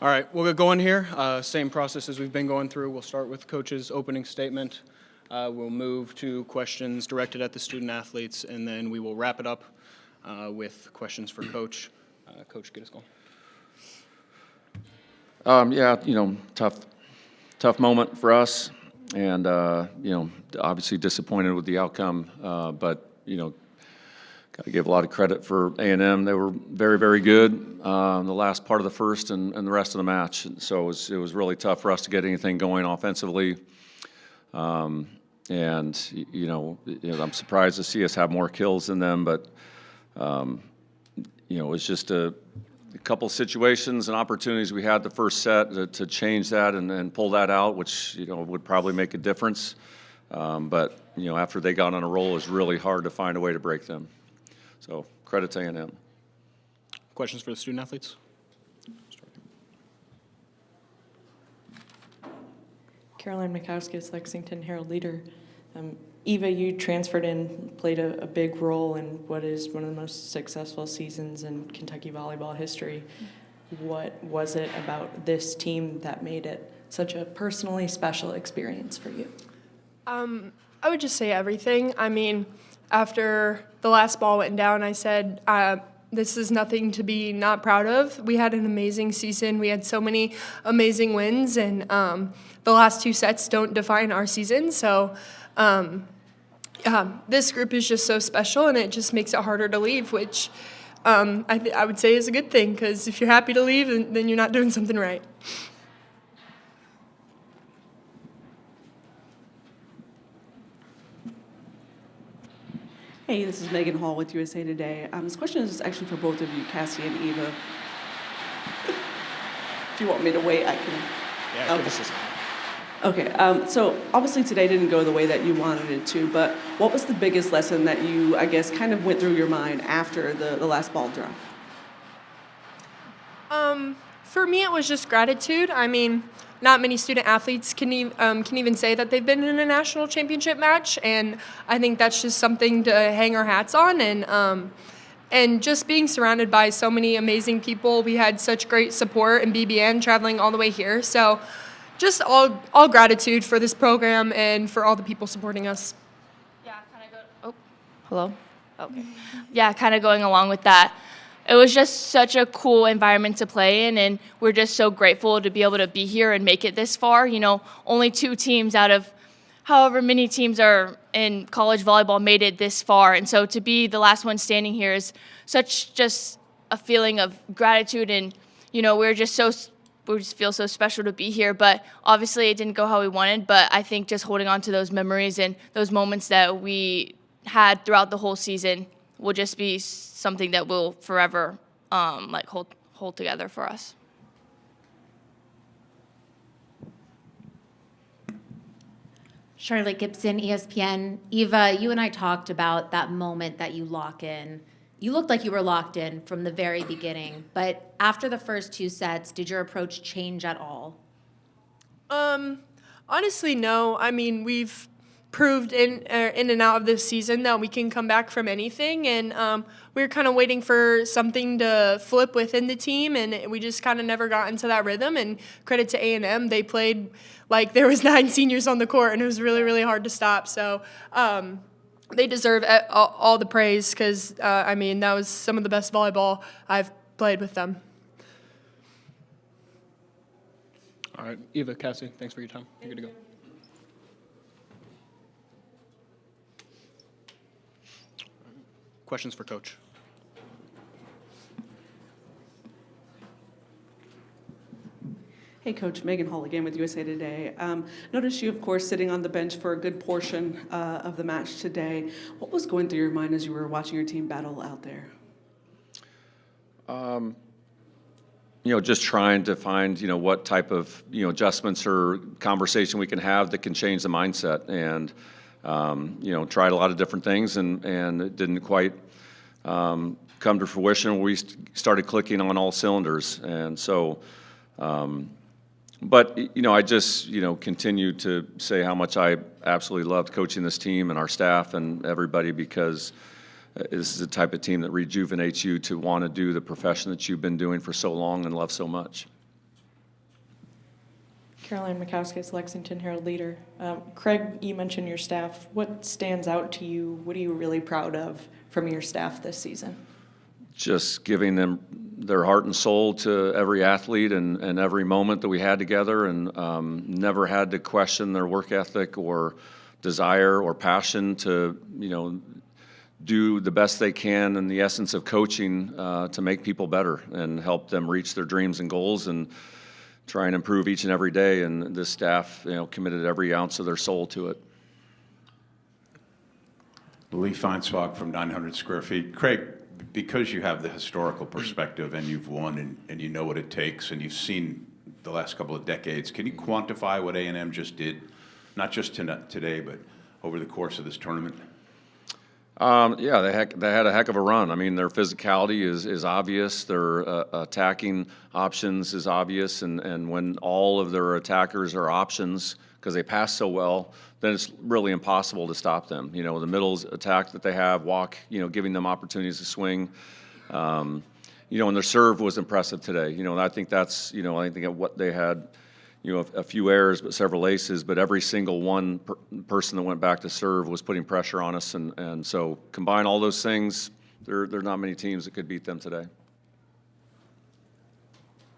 All right, we'll get going here. Same process as we've been going through. We'll start with Coach's opening statement. We'll move to questions directed at the student athletes, and then we will wrap it up with questions for Coach. Coach, get us going. Yeah, tough moment for us, and obviously disappointed with the outcome. But got to give a lot of credit for A&M. They were very, very good in the last part of the first and the rest of the match. And so it was really tough for us to get anything going offensively. I'm surprised to see us have more kills than them, but it was just a couple situations and opportunities we had the first set to change that and pull that out, which would probably make a difference. But after they got on a roll, it was really hard to find a way to break them. So credit to A&M. Questions for the student athletes? Caroline Mikowskis, Lexington Herald Leader. Eva, you transferred in, played a big role in what is one of the most successful seasons in Kentucky volleyball history. What was it about this team that made it such a personally special experience for you? I would just say everything. I mean, after the last ball went down, I said, this is nothing to be not proud of. We had an amazing season. We had so many amazing wins, and the last two sets don't define our season. So this group is just so special, and it just makes it harder to leave, which I would say is a good thing, because if you're happy to leave, then you're not doing something right. Hey, this is Megan Hall with USA Today. This question is actually for both of you, Kassie and Eva. If you want me to wait, I can. Yeah, okay. give us a second. Okay, so obviously today didn't go the way that you wanted it to, but what was the biggest lesson that you, I guess, kind of went through your mind after the last ball drop? For me, it was just gratitude. I mean, not many student athletes can even say that they've been in a national championship match, and I think that's just something to hang our hats on. And just being surrounded by so many amazing people. We had such great support in BBN traveling all the way here. So just all gratitude for this program and for all the people supporting us. Yeah, hello? Okay. Yeah, kind of going along with that. It was just such a cool environment to play in, and we're just so grateful to be able to be here and make it this far. Only 2 teams out of however many teams are in college volleyball made it this far. And so to be the last one standing here is such just a feeling of gratitude, and, we just feel so special to be here. But obviously it didn't go how we wanted, but I think just holding on to those memories and those moments that we had throughout the whole season will just be something that will forever hold together for us. Charlotte Gibson, ESPN. Eva, you and I talked about that moment that you lock in. You looked like you were locked in from the very beginning, but after the first 2 sets, did your approach change at all? Honestly, no. I mean, we've proved in and out of this season that we can come back from anything, and we were kind of waiting for something to flip within the team, and we just kind of never got into that rhythm. And credit to A&M, they played like there was 9 seniors on the court, and it was really, really hard to stop. So they deserve all the praise, because that was some of the best volleyball I've played with them. All right, Eva, Kassie, thanks for your time. You're good to go. Questions for Coach? Hey, Coach, Megan Hall again with USA Today. Notice you, of course, sitting on the bench for a good portion of the match today. What was going through your mind as you were watching your team battle out there? Just trying to find, what type of, adjustments or conversation we can have that can change the mindset. And, tried a lot of different things, and it didn't quite come to fruition. We started clicking on all cylinders. And so, but, I just, continue to say how much I absolutely loved coaching this team and our staff and everybody, because this is the type of team that rejuvenates you to want to do the profession that you've been doing for so long and love so much. Caroline Mikowskis, Lexington Herald Leader. Craig, you mentioned your staff. What stands out to you? What are you really proud of from your staff this season? Just giving them their heart and soul to every athlete and every moment that we had together, and never had to question their work ethic or desire or passion to, do the best they can in the essence of coaching to make people better and help them reach their dreams and goals and try and improve each and every day. And this staff, committed every ounce of their soul to it. Lee Feinswag from 900 Square Feet. Craig, because you have the historical perspective and you've won and you know what it takes and you've seen the last couple of decades, can you quantify what A&M just did, not just today, but over the course of this tournament? Yeah, they had a heck of a run. I mean, their physicality is obvious. Their attacking options is obvious. And when all of their attackers are options because they pass so well, then it's really impossible to stop them. The middles attack that they have, giving them opportunities to swing. And their serve was impressive today. And I think that's, I think what they had, a few errors, but several aces, but every single person that went back to serve was putting pressure on us. And so combine all those things, there are not many teams that could beat them today.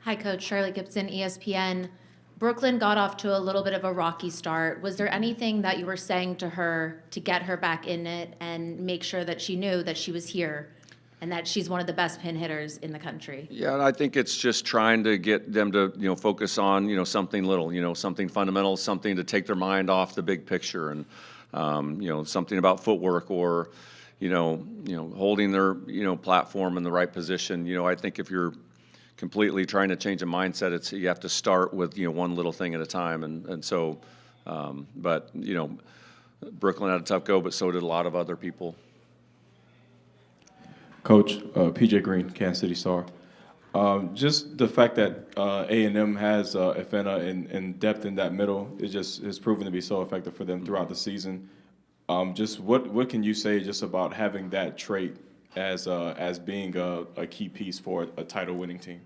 Hi, Coach. Charlotte Gibson, ESPN. Brooklyn got off to a little bit of a rocky start. Was there anything that you were saying to her to get her back in it and make sure that she knew that she was here and that she's one of the best pin hitters in the country? Yeah, I think it's just trying to get them to, focus on, something little, something fundamental, something to take their mind off the big picture, and, something about footwork or, holding their, platform in the right position. I think if you're completely trying to change a mindset, you have to start with, one little thing at a time. And so, but, Brooklyn had a tough go, but so did a lot of other people. Coach, PJ Green, Kansas City Star. Just the fact that A&M has Ifena and depth in that middle has proven to be so effective for them throughout the season. Just what can you say just about having that trait as being a key piece for a title-winning team?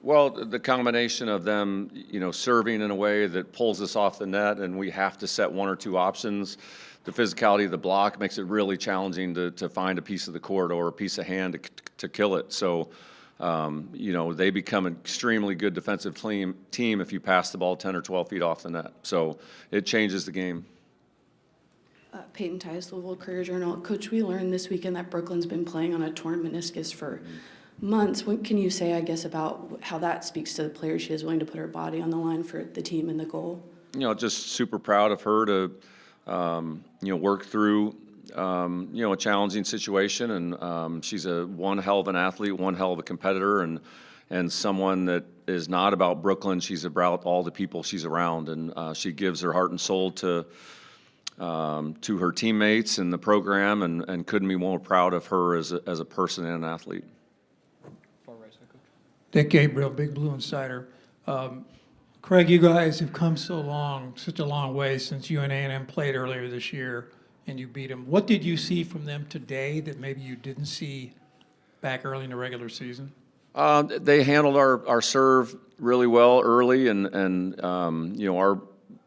Well, the combination of them, serving in a way that pulls us off the net, and we have to set one or two options. The physicality of the block makes it really challenging to find a piece of the court or a piece of hand to kill it. So, they become an extremely good defensive team if you pass the ball 10 or 12 feet off the net. So it changes the game. Peyton Tice, Louisville Courier-Journal. Coach, we learned this weekend that Brooklyn's been playing on a torn meniscus for months. What can you say, I guess, about how that speaks to the player she is willing to put her body on the line for the team and the goal? Just super proud of her to work through, a challenging situation. And she's one hell of an athlete, one hell of a competitor, and someone that is not about Brooklyn. She's about all the people she's around. And she gives her heart and soul to her teammates and the program, and couldn't be more proud of her as a person and an athlete. Dick Gabriel, Big Blue Insider. Craig, you guys have come such a long way since you and A&M played earlier this year, and you beat them. What did you see from them today that maybe you didn't see back early in the regular season? They handled our serve really well early, and our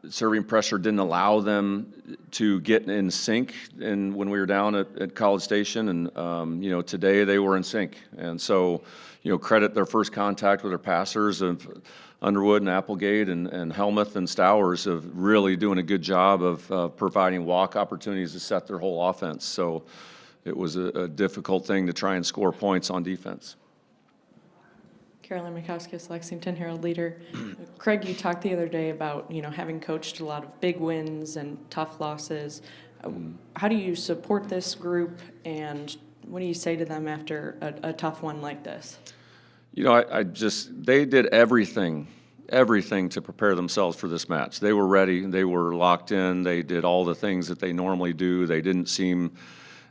serving pressure didn't allow them to get in sync when we were down at College Station. And, today they were in sync. And so, credit their first contact with their passers of Underwood and Applegate and Helmuth and Stowers of really doing a good job of providing walk opportunities to set their whole offense. So it was a difficult thing to try and score points on defense. Caroline Mikowskis, Lexington Herald Leader. Craig, you talked the other day about, having coached a lot of big wins and tough losses. How do you support this group, and what do you say to them after a tough one like this? They did everything to prepare themselves for this match. They were ready. They were locked in. They did all the things that they normally do. They didn't seem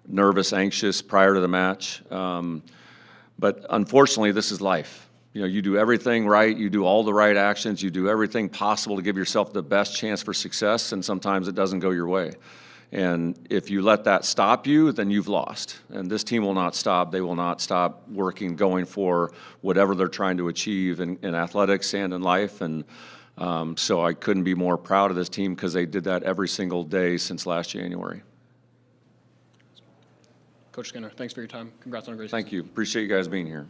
nervous, anxious prior to the match. But unfortunately, this is life. You do everything right. You do all the right actions. You do everything possible to give yourself the best chance for success, and sometimes it doesn't go your way. And if you let that stop you, then you've lost. And this team will not stop. They will not stop working, going for whatever they're trying to achieve in athletics and in life. And So I couldn't be more proud of this team because they did that every single day since last January. Coach Skinner, thanks for your time. Congrats on a great season. Thank you. Appreciate you guys being here.